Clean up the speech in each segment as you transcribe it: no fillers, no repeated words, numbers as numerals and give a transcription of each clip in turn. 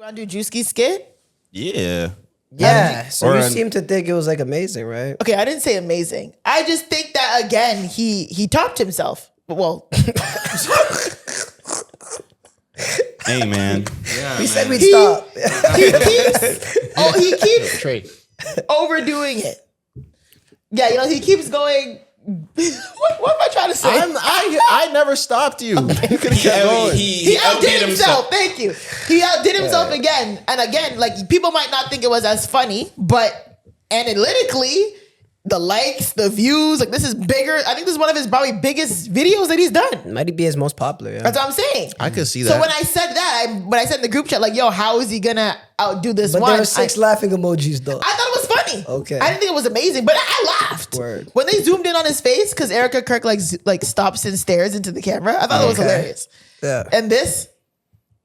want to do Drewuski skit? Yeah. Yeah. So you seem to think it was like amazing, right? Okay, I didn't say amazing. I just think that again, he topped himself. Well, Hey man. Yeah, we said we'd stop. He keeps overdoing it. Yeah, he keeps going. What am I trying to say? I never stopped you. You could have kept going. He outdid himself. Thank you. He outdid himself again and again. Like, people might not think it was as funny, but analytically, the likes, the views, like, this is bigger. I think this is one of his probably biggest videos that he's done. Might be his most popular. Yeah. That's what I'm saying. I could see that. So when I said that, when I said in the group chat, like, yo, how is he gonna outdo this one? But there were 6 laughing emojis though. I thought it was funny. Okay. I didn't think it was amazing, but I laughed. Word. When they zoomed in on his face, because Erica Kirk like stops and stares into the camera, I thought it was hilarious. Yeah. And this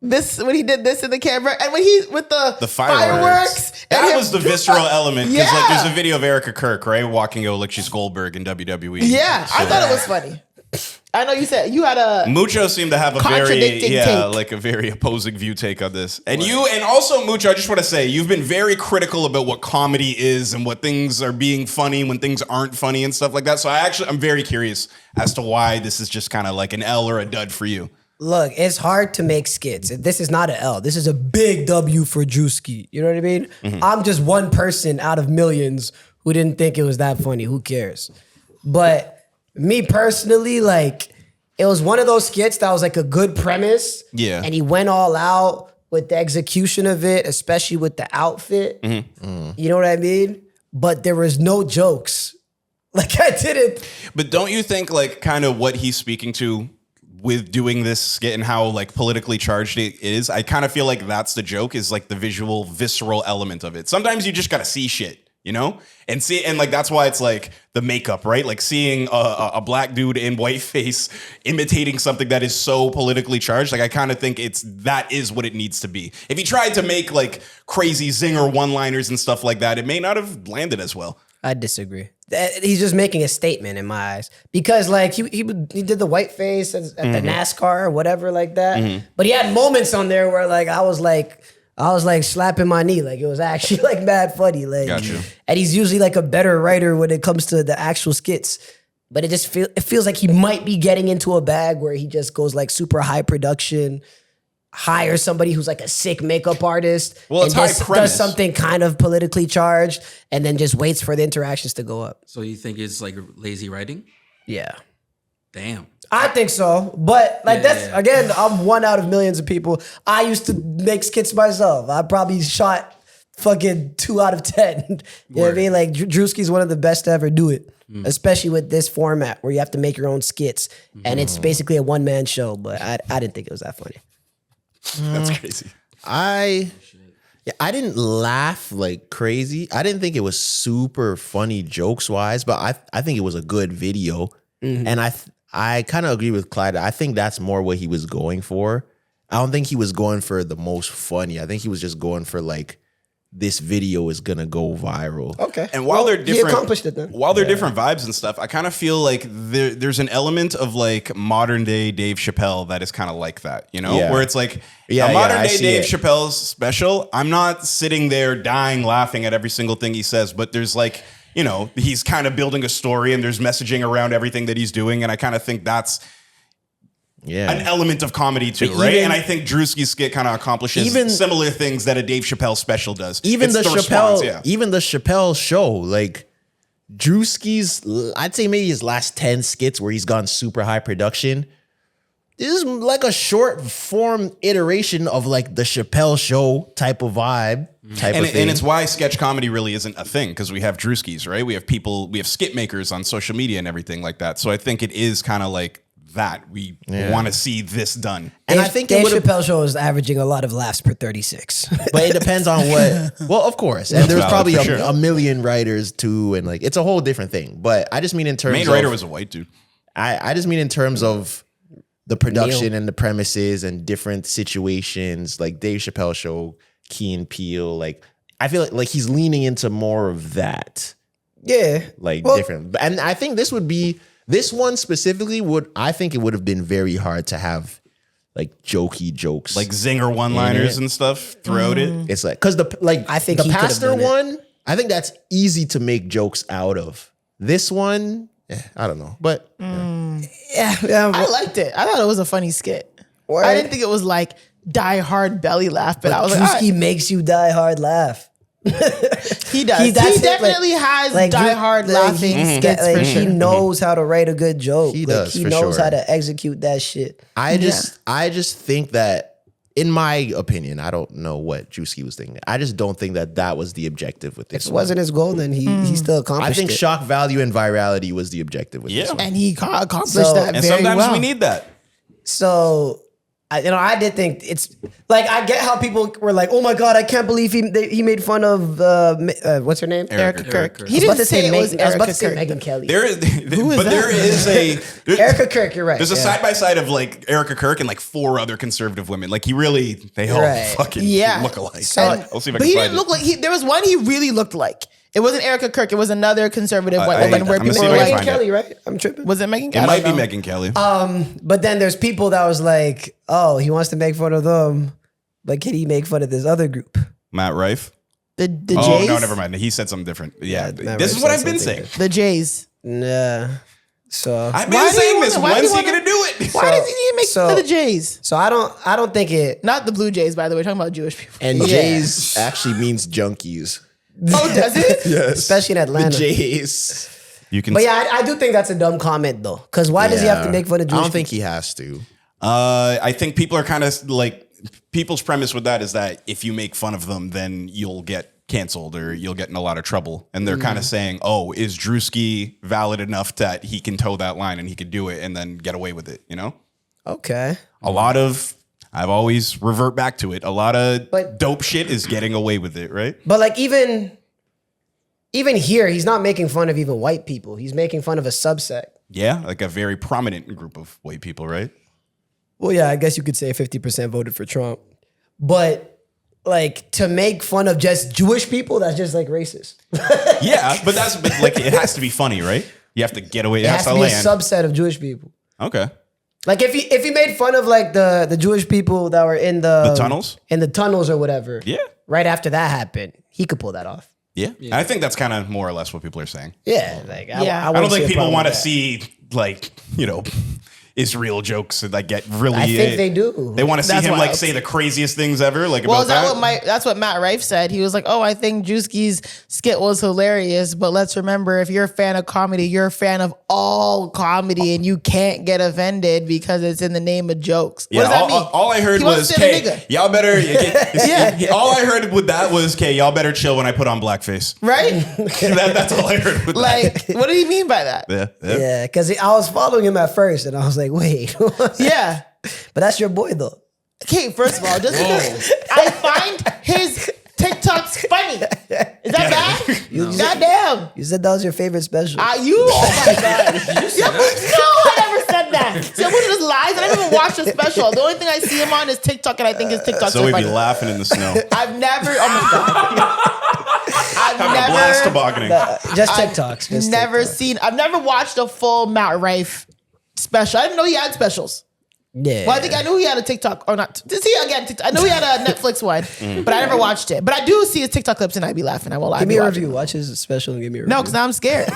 when he did this in the camera, and when he with the fireworks that was the visceral element, because Yeah. like there's a video of Erica Kirk, right, walking out like she's Goldberg in WWE. Yeah, I thought it was funny. I know you said you had a Mucho seemed to have a contradicting take. like a very opposing view take on this. And also Mucho, I just want to say, you've been very critical about what comedy is and what things are being funny when things aren't funny and stuff like that. So I'm very curious as to why this is just kind of like an L or a dud for you. Look, it's hard to make skits. This is not an L. This is a big W for Drewuski. You know what I mean? Mm-hmm. I'm just one person out of millions who didn't think it was that funny. Who cares? But me personally, like, it was one of those skits that was like a good premise. Yeah. And he went all out with the execution of it, especially with the outfit. Mm-hmm. Mm. You know what I mean? But there was no jokes. Like, I didn't. But don't you think like kind of what he's speaking to with doing this skit and how like politically charged it is, I kind of feel like that's the joke, is like the visual, visceral element of it. Sometimes you just gotta see shit, and like that's why it's like the makeup, right? Like seeing a black dude in whiteface imitating something that is so politically charged. Like I kind of think that is what it needs to be. If he tried to make like crazy zinger one-liners and stuff like that, it may not have landed as well. I disagree. He's just making a statement in my eyes, because like he did the white face at the NASCAR or whatever like that. Mm-hmm. But he had moments on there where like I was like slapping my knee, like it was actually like mad funny. Like, Gotcha. And he's usually like a better writer when it comes to the actual skits. But it feels like he might be getting into a bag where he just goes like super high production, hire somebody who's like a sick makeup artist, well, it's and high premise. does something kind of politically charged, and then just waits for the interactions to go up. So you think it's like lazy writing? Yeah. Damn. I think so. But like again, I'm one out of millions of people. I used to make skits myself. I probably shot fucking 2 out of 10. You know what I mean? Like Drewuski's one of the best to ever do it. Especially with this format where you have to make your own skits. And it's basically a one-man show, but I didn't think it was that funny. That's crazy. I didn't laugh like crazy. I didn't think it was super funny jokes wise, but I think it was a good video. Mm-hmm. And I kind of agree with Clyde. I think that's more what he was going for. I don't think he was going for the most funny. I think he was just going for like, this video is gonna go viral. Okay. And while they're different, he accomplished it then. While they're different vibes and stuff, I kind of feel like there's an element of like modern day Dave Chappelle that is kind of like that, where it's like a modern day Dave Chappelle's special. I'm not sitting there dying laughing at every single thing he says, but there's like, he's kind of building a story and there's messaging around everything that he's doing, and I kind of think that's an element of comedy too, right? And I think Drewuski's skit kind of accomplishes similar things that a Dave Chappelle special does. Even the Chappelle show, like Drewuski's, I'd say maybe his last 10 skits where he's gone super high production. This is like a short form iteration of like the Chappelle show type of vibe. And it's why sketch comedy really isn't a thing, because we have Drewskis, right? We have skit makers on social media and everything like that. So I think it is kind of like that we want to see this done. And I think Dave Chappelle show is averaging a lot of laughs per 36. But it depends on what, well, of course. And there's probably a million writers too. And like, it's a whole different thing. But I just mean in terms of... Main writer was a white dude. I just mean in terms of the production and the premises and different situations, like Dave Chappelle show, Key and Peele. Like, I feel like he's leaning into more of that. Yeah. Like different. And I think this one specifically I think it would have been very hard to have like jokey jokes. Like zinger one-liners In it. and stuff throughout it. It's like because I think the he could've pastor done it. one, I think that's easy to make jokes out of. This one, I don't know, but Yeah, I liked it. I thought it was a funny skit. Word. I didn't think it was like die hard belly laugh, but I was like, all Drewski right, makes you die hard laugh. he does. He that's it, definitely has die hard laughing skits for He sure. knows how to write a good joke. He Like, does, He for knows sure. how to execute that shit. I just think that, in my opinion, I don't know what Drewski was thinking. I just don't think that was the objective with this. If it wasn't his goal, then he still I accomplished think it. shock value and virality was the objective with this Yeah. one. And he accomplished So- that And very sometimes well. we need that. So, I did think it's like I get how people were like, "Oh my god, I can't believe he made fun of what's her name, Erica Erica Kirk. Kirk. He I was about didn't to say it was I was about to Erica say Kirk. Megan Kelly. There is, is but that? there is Erica Kirk, you're right. There's a yeah. side by side of like Erica Kirk and like 4 other conservative women. Like they all Right. fucking Yeah. look alike. And- I'll see if I but can he find didn't it. look like there was one he really looked like. It wasn't Erica Kirk. It was another conservative white woman where I'm gonna people see were if I can like, find it. Kelly, right? I'm tripping. was it Megan? It I might don't be know. Megan Kelly. But then there's people that was like, "Oh, he wants to make fun of them, but can he make fun of this other group?" Matt Rife. The Oh Jays. no, never mind. He said something different. Yeah, Matt this Rife is what said I've been something saying. The Jays. Nah. So I've Why been do you saying wanna- this. why do When's you he wanna- gonna do it? Why does he need to make fun of the Jays? So I don't think it. Not the Blue Jays, by the way. We're talking about Jewish people. And Yeah. Jays actually means junkies. Oh, does it? Yes. Especially in Atlanta. The Jays. You can. But yeah, I do think that's a dumb comment though. Because why does he have to make fun of Jewish I don't think he has to. I think people are kind of like people's premise with that is that if you make fun of them, then you'll get canceled or you'll get in a lot of trouble. And they're kind of saying, "Oh, is Drewski valid enough that he can toe that line and he could do it and then get away with it?" You know, Okay. a lot of I've always revert back to it. A lot of But- dope shit is getting away with it, right? But like even here, he's not making fun of even white people. He's making fun of a subset. Yeah, like a very prominent group of white people, right? Well, yeah, I guess you could say 50% voted for Trump. But like to make fun of just Jewish people, that's just like racist. Yeah, but like it has to be funny, right? You have to get away. It, It has has to to be a land. subset of Jewish people. Okay. Like if he made fun of like the Jewish people that were in the tunnels? in the tunnels or whatever. Yeah. Right after that happened, he could pull that off. Yeah. And I think that's kind of more or less what people are saying. Yeah, like Yeah. I don't wouldn't see think a people problem want to with that. see like, Israel jokes that get really. I think they do. They want to see That's him like wild. say the craziest things ever. Like Well, about that. that's what Matt Rife said. He was like, "Oh, I think Drewski's skit was hilarious, but let's remember, if you're a fan of comedy, you're a fan of all comedy, and you can't get offended because it's in the name of jokes." What Yeah, does that mean? all I heard He wants was, to say "Okay, the nigga." y'all better." Yeah. All I heard with that was, "Okay, y'all better chill when I put on blackface." Right? That's all I heard with Like, what did he mean by that? that. Yeah. Yeah, because I was following him at first, and I was like, "Wait," Yeah. but that's your boy though. Okay, first of all, just because I find his TikToks funny. Is that bad? Goddamn. You said that was your favorite special. Oh my God. No, I never said that. Someone just lies. I didn't even watch the special. The only thing I see him on is TikTok, and I think his TikToks So are we'd be funny. laughing in the snow. I've never, oh my God. Having a blast tobogganing. just TikToks. Just TikToks. I've never watched a full Matt Rife special. I didn't know he had specials. Yeah. Well, I think I knew he had a TikTok or not. See again, TikTok. I knew he had a Netflix one, but I never watched it. But I do see his TikTok clips and I'd be laughing. I won't lie. Give I'd me be a watching. review. Watch his special and give me a review. No, because now I'm scared.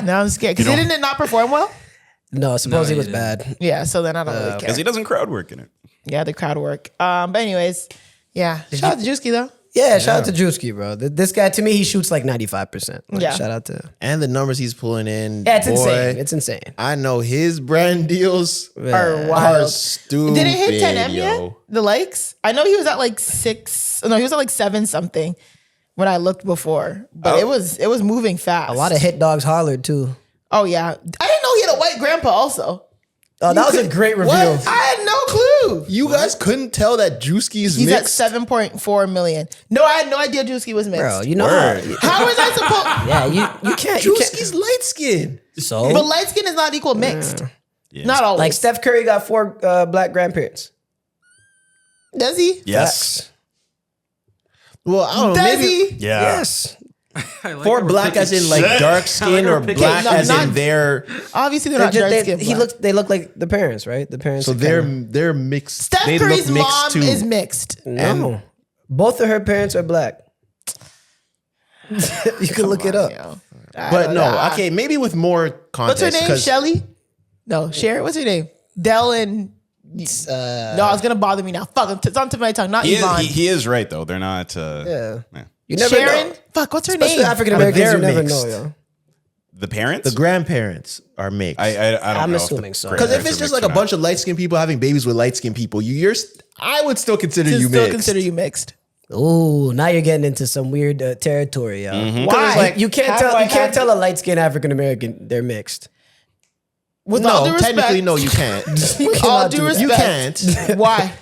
Now I'm scared. Because didn't it not perform well? No, supposedly it he was didn't. bad. Yeah, so then I don't really care. Because he doesn't crowd work in it. Yeah, the crowd work. But anyways, yeah. Shout out to Drewski though. Yeah, shout out to Drewski, bro. This guy, to me, he shoots like 95%. Like, Yeah. Shout out to him. And the numbers he's pulling in. Yeah, it's boy, insane. It's insane. I know his brand deals Are are wild. stupid. Did it hit 10M yet? yo. The likes? I know he was at like 6. No, he was at like 7 something when I looked before. But it was moving fast. A lot of hit dogs hollered too. Oh yeah. I didn't know he had a white grandpa also. Oh, that was a great review. What? I had no clue. You guys couldn't tell that Drewski's He's mixed? at 7.4 million. No, I had no idea Drewski was mixed. Bro, you know Word. How was I supposed? Yeah, you can't. Drewski's light skin. So, But light skin is not equal mixed. Not always. like Steph Curry got 4 black grandparents. Does he? Yes. Well, I don't know. Does Maybe he? Yeah. Yes. I like For how we're black picking as in like shit. dark skin or picking- black No, as not- in their. Obviously, they're not dark skin. They look like the parents, right? The parents. So are they're kinda- mixed. Steph they Curry's look mixed mom too. is mixed. no. Both of her parents are black. You can look it up. But no, okay, maybe with more What's context. her name? 'cause- Shelly? No, Sharon. What's her name? Dell and. No, it's gonna bother me now. Fuck, it's on tip of my tongue. Not Yvonne. He is right though. They're not. Yeah. Yeah. You never Sharon. know. Fuck, what's her Especially name? African Americans, They're you never mixed. know, yo. The parents. The grandparents are mixed. I don't I'm know. if assuming the so. Because if grandparents it's are just mixed like or a not. bunch of light skinned people having babies with light skinned people, I would still consider To you still mixed. consider you mixed. Oh, now you're getting into some weird territory, yo. Mm-hmm. Why? Like you can't How tell do I you can't have- tell a light skinned African American they're mixed. With all due No, respect, technically, no, you can't. With all cannot due do that. respect, You can't. Why?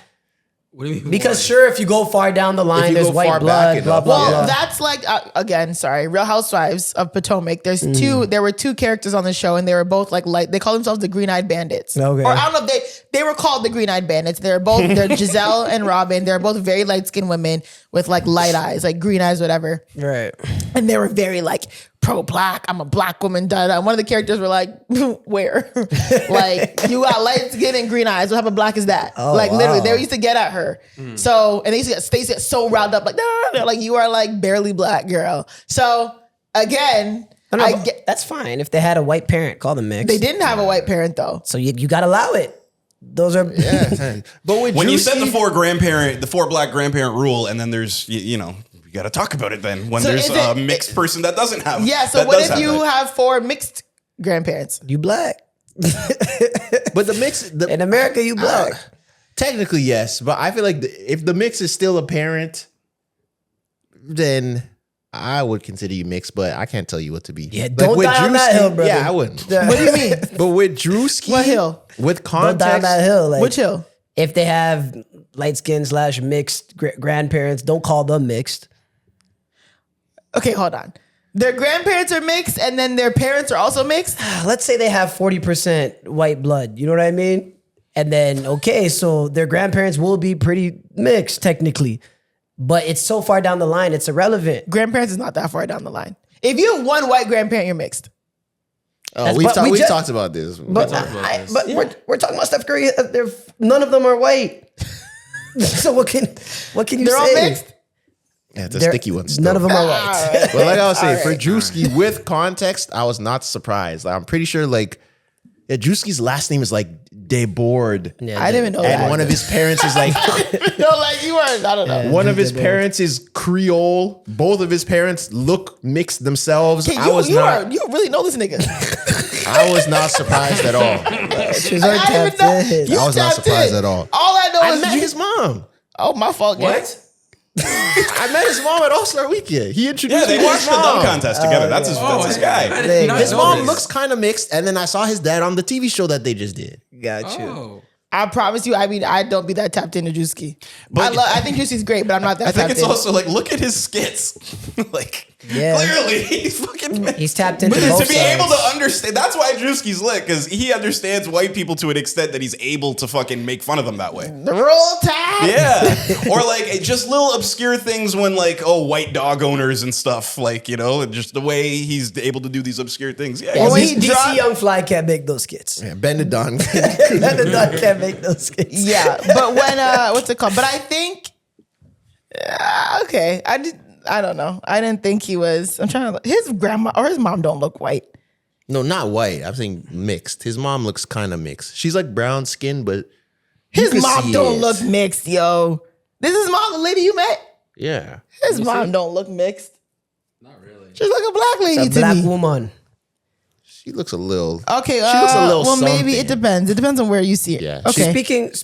What do you mean? Because why? sure, if you go far down the line, you there's go white far blood, back blah enough, blah Well, blah. that's like again, sorry, Real Housewives of Potomac. There's two. There were two characters on the show, and they were both like light. They call themselves the Green Eyed Bandits. Okay. Or I don't know if they were called the Green Eyed Bandits. They're Giselle and Robin. They're both very light skinned women with like light eyes, like green eyes, whatever. Right. And they were very like pro black. I'm a black woman. Da da. One of the characters were like, where? Like you got light skin and green eyes. What type of black is that? Oh, like literally, wow. they used to get at her. So and they used to get Stacey get so riled up, like no, like you are like barely black, girl. So again, I get, That's fine if they had a white parent. Call them mixed. they didn't have a white parent though. So you got to allow it. Those are But with when you said the Drewuski- four black grandparent rule, and then there's you know you got to talk about it then when So there's is a it- mixed person that doesn't have. Yeah. So that what does if have you that. have 4 mixed grandparents? you black. But the mix, In America, you black. technically yes, but I feel like if the mix is still apparent, then I would consider you mixed. But I can't tell you what to be. Yeah, Like, don't with die on that Drewuski- hill, brother. Yeah, I wouldn't. What do you mean? But with Drewuski, What hill? with Don't die on context, that hill. Like, Which hill? if they have light skin / mixed grandparents, don't call them mixed. Okay, hold on. Their grandparents are mixed, and then their parents are also mixed. Let's say they have 40% white blood. You know what I mean? And then, okay, so their grandparents will be pretty mixed technically, but it's so far down the line, it's irrelevant. Grandparents is not that far down the line. If you have one white grandparent, you're mixed. oh, But we we've just- talked about this. But, talked about this. we're talking about Steph Curry. None of them are white. So what can you They're say? all mixed. yeah, the They're- sticky ones. None of them are white. But like I was saying, for Drewuski, with context, I was not surprised. Like, I'm pretty sure, like, yeah, Drewski's last name is like Debord. Yeah, I didn't even know And that. one of his parents is like No, like you are. I don't know. one of his parents is Creole. Both of his parents look mixed themselves. Okay, I was you really know this nigga. I was not surprised at all. She's I on didn't even know. tapped in. You I was not tapped surprised in. at all. All I know I is met you- his mom. Oh, my fault. Gang. What? I met his mom at All Star Weekend. He Yeah, introduced they me to watched his the dunk mom. contest together. That's his guy. I did not His know mom this. looks kind of mixed, and then I saw his dad on the TV show that they just did. Got you. Oh. I promise you. I mean, I don't be that tapped into Drewuski. But- I think Drewuski's great, but I'm not that. I think tapped it's in. also like look at his skits. Like Yeah. clearly he's fucking He's tapped into But both to be sides. able to understand, that's why Drewski's lit, because he understands white people to an extent that he's able to fucking make fun of them that way. the roll tide. Yeah. Or like just little obscure things when like, oh, white dog owners and stuff, like, you know, and just the way he's able to do these obscure things. Yeah. Yeah, when he's- he DC dropped- Young Fly can't make those skits. Yeah, Ben the Don. That can't make those skits. Yeah, but when what's it called? But I think okay. I don't know. I didn't think he was. I'm trying to. His grandma or his mom don't look white. No, not white. I'm saying mixed. His mom looks kind of mixed. She's like brown skin, but you His can mom see don't it. look mixed, yo. This is mom, the lady you met. Yeah. His mom don't look mixed. Not really. She's like a black lady A to black me. woman. She looks a little. Okay, She looks a little well, maybe it something. depends. It depends on where you see it. Yeah. Okay. Speaking of